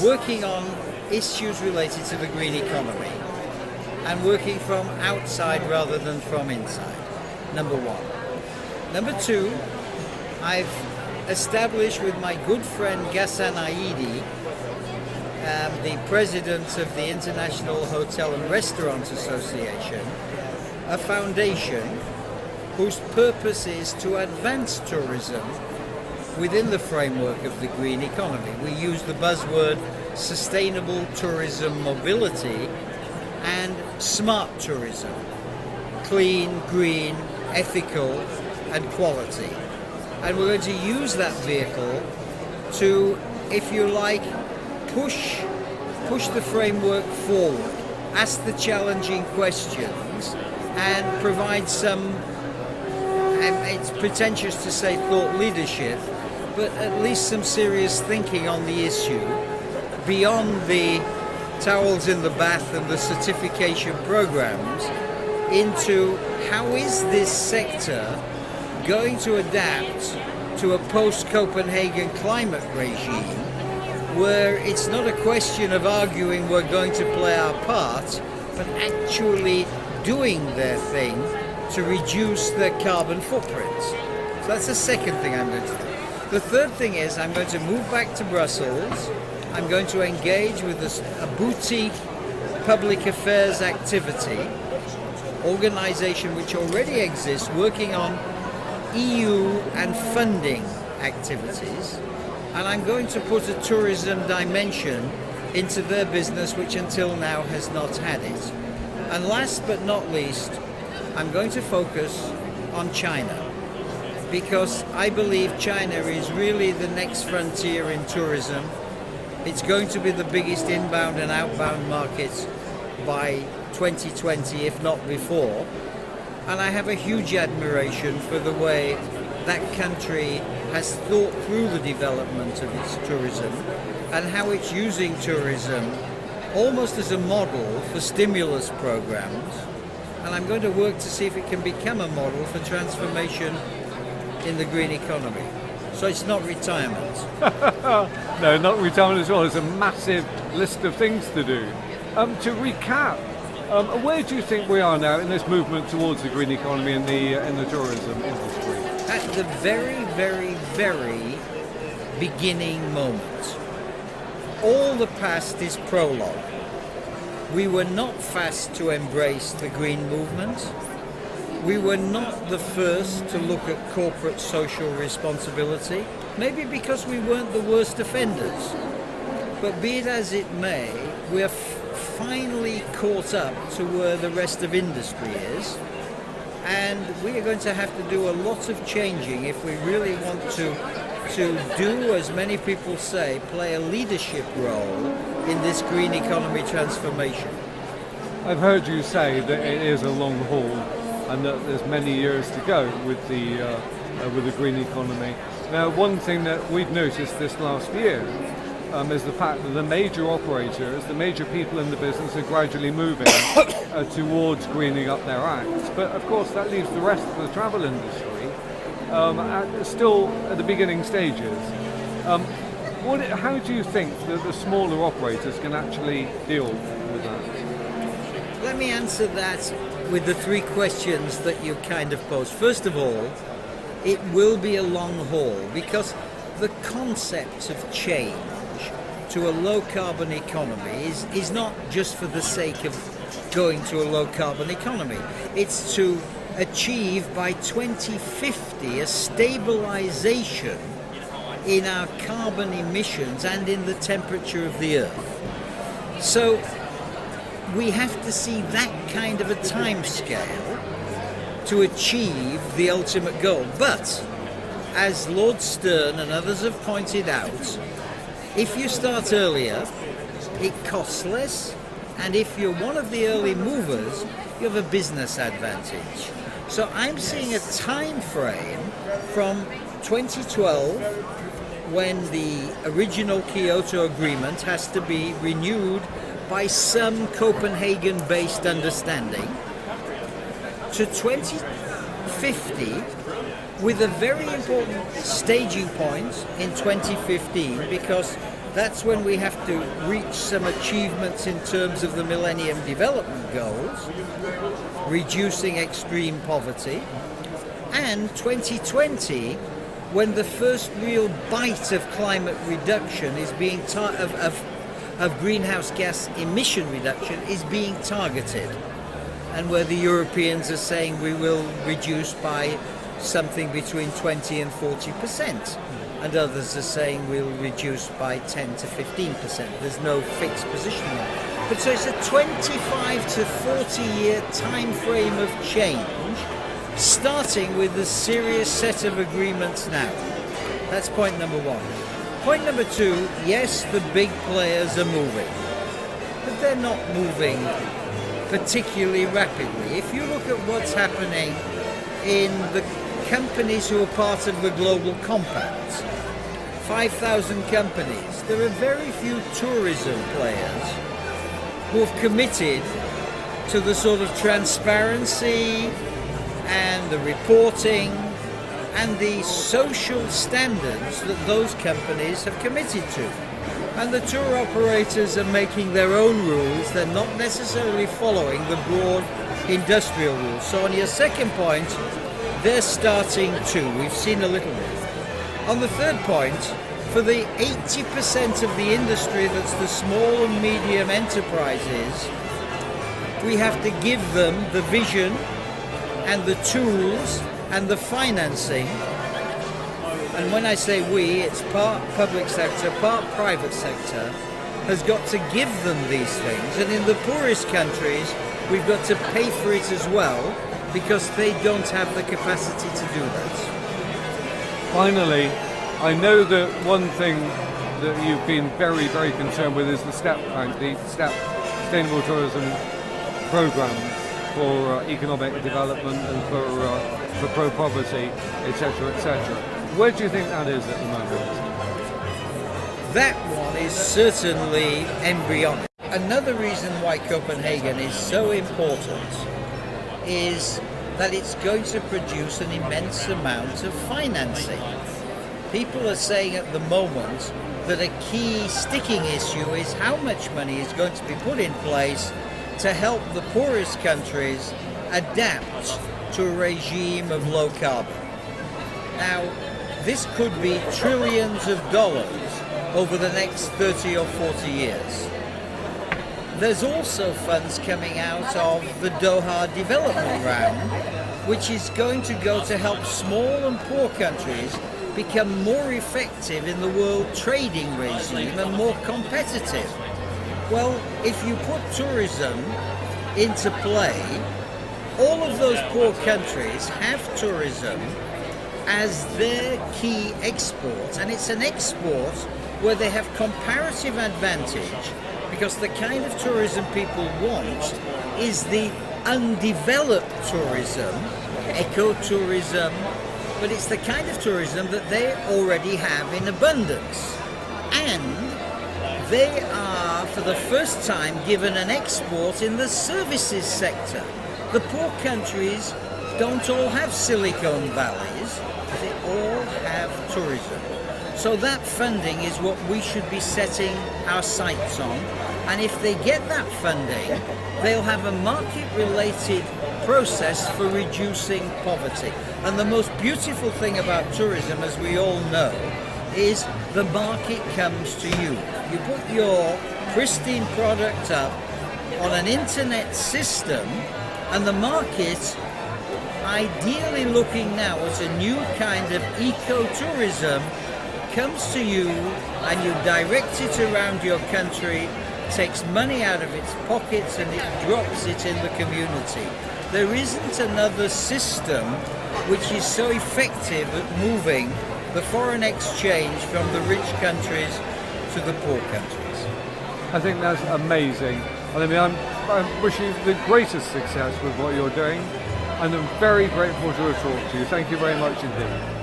working on issues related to the green economy and working from outside rather than from inside, number one. Number two, I've established with my good friend Ghassan Aidi, the president of the International Hotel and Restaurant Association, a foundation whose purpose is to advance tourism within the framework of the green economy. We use the buzzword sustainable tourism mobility and smart tourism, clean, green, ethical and quality. And we're going to use that vehicle to, if you like, push the framework forward, ask the challenging questions and provide some, it's pretentious to say thought leadership, but at least some serious thinking on the issue beyond the towels in the bath and the certification programs into how is this sector going to adapt to a post-Copenhagen climate regime where it's not a question of arguing we're going to play our part, but actually doing their thing to reduce their carbon footprint. So that's the second thing I'm going to do. The third thing is I'm going to move back to Brussels. I'm going to engage with a boutique public affairs activity, organization which already exists, working on EU and funding activities. And I'm going to put a tourism dimension into their business which until now has not had it. And last but not least, I'm going to focus on China, because I believe China is really the next frontier in tourism. It's going to be the biggest inbound and outbound market by 2020, if not before. And I have a huge admiration for the way that country has thought through the development of its tourism and how it's using tourism almost as a model for stimulus programs. And I'm going to work to see if it can become a model for transformation in the green economy. So it's not retirement. No, not retirement as well. It's a massive list of things to do. To recap, where do you think we are now in this movement towards the green economy in the tourism industry? At the very, very, very beginning moment. All the past is prologue. We were not fast to embrace the green movement. We were not the first to look at corporate social responsibility, maybe because we weren't the worst offenders. But be it as it may, we're finally caught up to where the rest of industry is, and we are going to have to do a lot of changing if we really want to do, as many people say, play a leadership role in this green economy transformation. I've heard you say that it is a long haul and that there's many years to go with the green economy. Now, one thing that we've noticed this last year is the fact that the major operators, the major people in the business are gradually moving towards greening up their acts. But of course that leaves the rest of the travel industry still at the beginning stages. How do you think that the smaller operators can actually deal with that? Let me answer that with the three questions that you kind of posed. First of all, it will be a long haul because the concept of change to a low carbon economy is not just for the sake of going to a low carbon economy. It's to achieve by 2050 a stabilization in our carbon emissions and in the temperature of the earth. So we have to see that kind of a time scale to achieve the ultimate goal. But as Lord Stern and others have pointed out, if you start earlier, it costs less, and if you're one of the early movers, you have a business advantage. So I'm seeing a time frame from 2012, when the original Kyoto Agreement has to be renewed by some Copenhagen-based understanding, to 2050, with a very important staging point in 2015, because That's when we have to reach some achievements in terms of the Millennium Development Goals, reducing extreme poverty, and 2020, when the first real bite of climate reduction is being of greenhouse gas emission reduction is being targeted, and where the Europeans are saying we will reduce by something between 20 and 40%, and others are saying we'll reduce by 10 to 15%. There's no fixed position there. But so it's a 25 to 40 year time frame of change, starting with a serious set of agreements now. That's point number one. Point number two, yes, the big players are moving, but they're not moving particularly rapidly. If you look at what's happening in the companies who are part of the Global Compact, 5,000 companies, there are very few tourism players who have committed to the sort of transparency and the reporting and the social standards that those companies have committed to. And the tour operators are making their own rules. They're not necessarily following the broad industrial rules. So on your second point, they're starting to. We've seen a little bit. On the third point, for the 80% of the industry that's the small and medium enterprises, we have to give them the vision and the tools and the financing. And when I say we, it's part public sector, part private sector, has got to give them these things. And in the poorest countries, we've got to pay for it as well, because they don't have the capacity to do that. Finally, I know that one thing that you've been very, very concerned with is the STEP Sustainable Tourism Programme for economic development and for pro-poverty, etc., etc. Where do you think that is at the moment? That one is certainly embryonic. Another reason why Copenhagen is so important is that it's going to produce an immense amount of financing. People are saying at the moment that a key sticking issue is how much money is going to be put in place to help the poorest countries adapt to a regime of low carbon. Now, this could be trillions of dollars over the next 30 or 40 years. There's also funds coming out of the Doha Development Round, which is going to go to help small and poor countries become more effective in the world trading regime and more competitive. Well, if you put tourism into play, all of those poor countries have tourism as their key export, and it's an export where they have comparative advantage, because the kind of tourism people want is the undeveloped tourism, ecotourism, but it's the kind of tourism that they already have in abundance. And they are, for the first time, given an export in the services sector. The poor countries don't all have Silicon Valleys, they all have tourism. So that funding is what we should be setting our sights on. And if they get that funding, they'll have a market-related process for reducing poverty. And the most beautiful thing about tourism, as we all know, is the market comes to you. You put your pristine product up on an internet system, and the market, ideally looking now at a new kind of ecotourism, comes to you and you direct it around your country, takes money out of its pockets and it drops it in the community. There isn't another system which is so effective at moving the foreign exchange from the rich countries to the poor countries. I think that's amazing. I mean, I'm wishing you the greatest success with what you're doing, and I'm very grateful to have talked to you. Thank you very much indeed.